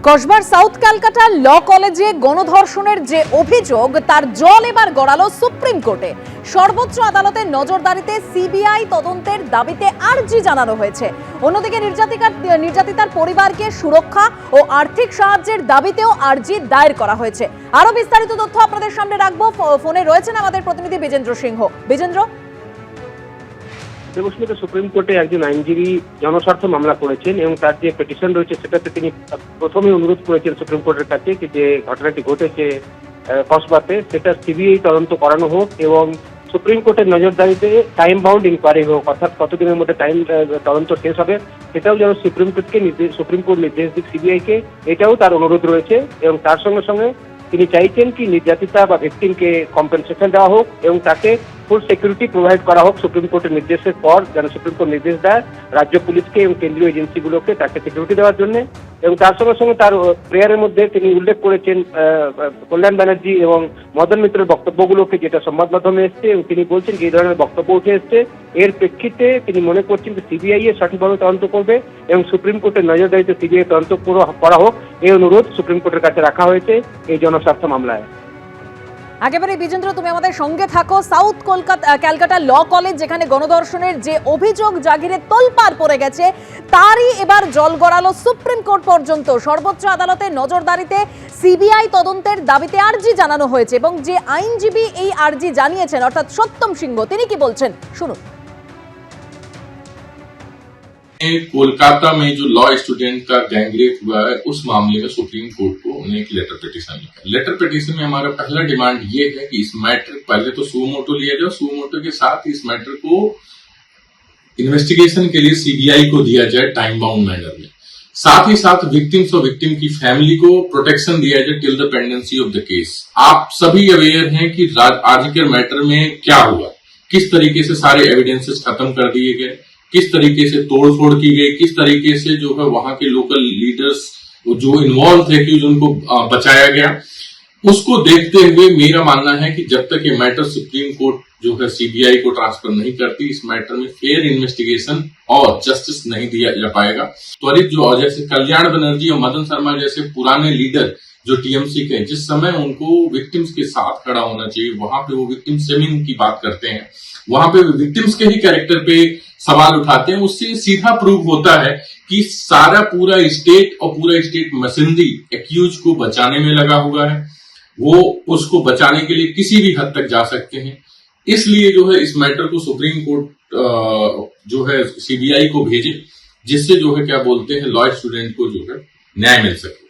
কসবার south Calcutta ল কলেজে গণধর্ষণের যে অভিযোগ তার জল এবার গড়ালো সুপ্রিম কোর্টে। সর্বোচ্চ আদালতের নজরদারিতে সিবিআই তদন্তের দাবিতে আর্জি জানানো হয়েছে। অন্যদিকে নির্যাতিতার পরিবারকে সুরক্ষা ও আর্থিক সাহায্যের দাবিতেও আর্জি দায়ের করা হয়েছে। আরো বিস্তারিত তথ্য আপনাদের সামনে রাখবো। ফোনে রয়েছেন আমাদের প্রতিনিধি বিজেন্দ্র সিংহ। বিজেন্দ্র, দেবস্মিতা সুপ্রিম কোর্টে একজন আইনজীবী জনস্বার্থ মামলা করেছেন এবং তার যে পিটিশন রয়েছে সেটাতে তিনি প্রথমে অনুরোধ করেছেন সুপ্রিম কোর্টের কাছে যে ঘটনাটি ঘটেছে কসবাতে সেটা সিবিআই তদন্ত করানো হোক এবং সুপ্রিম কোর্টের নজরদারিতে টাইম বাউন্ড ইনকোয়ারি হোক, অর্থাৎ কতদিনের মধ্যে তদন্ত শেষ হবে সেটাও যেন সুপ্রিম কোর্ট নির্দেশ দিক সিবিআইকে, এটাও তার অনুরোধ রয়েছে। এবং তার সঙ্গে সঙ্গে তিনি চাইছেন কি নির্যাতিতা বা ভিকটিমকে কম্পেনসেশন দেওয়া হোক এবং তাকে ফুল সিকিউরিটি প্রোভাইড করা হোক সুপ্রিম কোর্টের নির্দেশের পর, যেন সুপ্রিম কোর্ট নির্দেশ দেয় রাজ্য পুলিশকে এবং কেন্দ্রীয় এজেন্সিগুলোকে তাকে সিকিউরিটি দেওয়ার জন্য। এবং তার সঙ্গে সঙ্গে তার প্রেয়ারের মধ্যে তিনি উল্লেখ করেছেন কল্যাণ ব্যানার্জি এবং মদন মিত্রের বক্তব্যগুলোকে, যেটা সংবাদ মাধ্যমে এসছে, এবং তিনি বলছেন যে এই ধরনের বক্তব্য উঠে এসছে, এর প্রেক্ষিতে তিনি মনে করছেন যে সিবিআই এর সঠিকভাবে তদন্ত করবে এবং সুপ্রিম কোর্টের নজরদারিতে সিবিআই তদন্ত করা হোক, এই অনুরোধ সুপ্রিম কোর্টের কাছে রাখা হয়েছে এই জনস্বার্থ মামলায়। একেবারে বিজেন্দ্র, তুমি আমাদের সঙ্গে থাকো। সাউথ ক্যালকাটা ল কলেজ, যেখানে গণধর্ষণের যে অভিযোগ জাগিরে তোলপাড় পড়ে গেছে, তারই এবার জল গড়ালো সুপ্রিম কোর্ট পর্যন্ত। সর্বোচ্চ আদালতের নজরদারিতে সিবিআই তদন্তের দাবিতে আর্জি জানানো হয়েছে এবং যে আইনজীবী এই আর্জি জানিয়েছেন অর্থাৎ সত্যম সিংহ, তিনি কি বলছেন শুনুন। कोलकाता में जो लॉ स्टूडेंट का गैंगरेप हुआ है उस मामले में सुप्रीम कोर्ट को उन्हें एक लेटर पिटीशन लिखा। लेटर पिटीशन में हमारा पहला डिमांड ये है कि इस मैटर पहले तो सुमोटो लिया जाए, सुमोटो के साथ इस मैटर को इन्वेस्टिगेशन के लिए सीबीआई को दिया जाए टाइम बाउंड मैनर में। साथ ही साथ विक्टिम्स और विक्टिम की फैमिली को प्रोटेक्शन दिया जाए till the pendency of the case. आप सभी अवेयर हैं कि आरजीकर मैटर में क्या हुआ, किस तरीके से सारे एविडेंसेस खत्म कर दिए गए, किस तरीके से तोड़फोड़ की गई, किस तरीके से जो है वहां के लोकल लीडर्स जो इन्वॉल्व थे कि उनको बचाया गया। उसको देखते हुए मेरा मानना है कि जब तक ये मैटर सुप्रीम कोर्ट जो है सीबीआई को ट्रांसफर नहीं करती, इस मैटर में फेयर इन्वेस्टिगेशन और जस्टिस नहीं दिया जा पाएगा। त्वरित जो जैसे कल्याण बनर्जी और मदन शर्मा जैसे पुराने लीडर जो टीएमसी के, जिस समय उनको विक्टिम्स के साथ खड़ा होना चाहिए, वहां पे वो विक्टिम सेविंग की बात करते हैं, वहां पे विक्टिम्स के ही कैरेक्टर पे सवाल उठाते हैं। उससे सीधा प्रूव होता है कि सारा पूरा स्टेट और पूरा स्टेट मशीनरी एक्यूज को बचाने में लगा हुआ है, वो उसको बचाने के लिए किसी भी हद तक जा सकते हैं। इसलिए जो है इस मैटर को सुप्रीम कोर्ट जो है सीबीआई को भेजे, जिससे जो है क्या बोलते हैं लॉ स्टूडेंट को जो है न्याय मिल सके।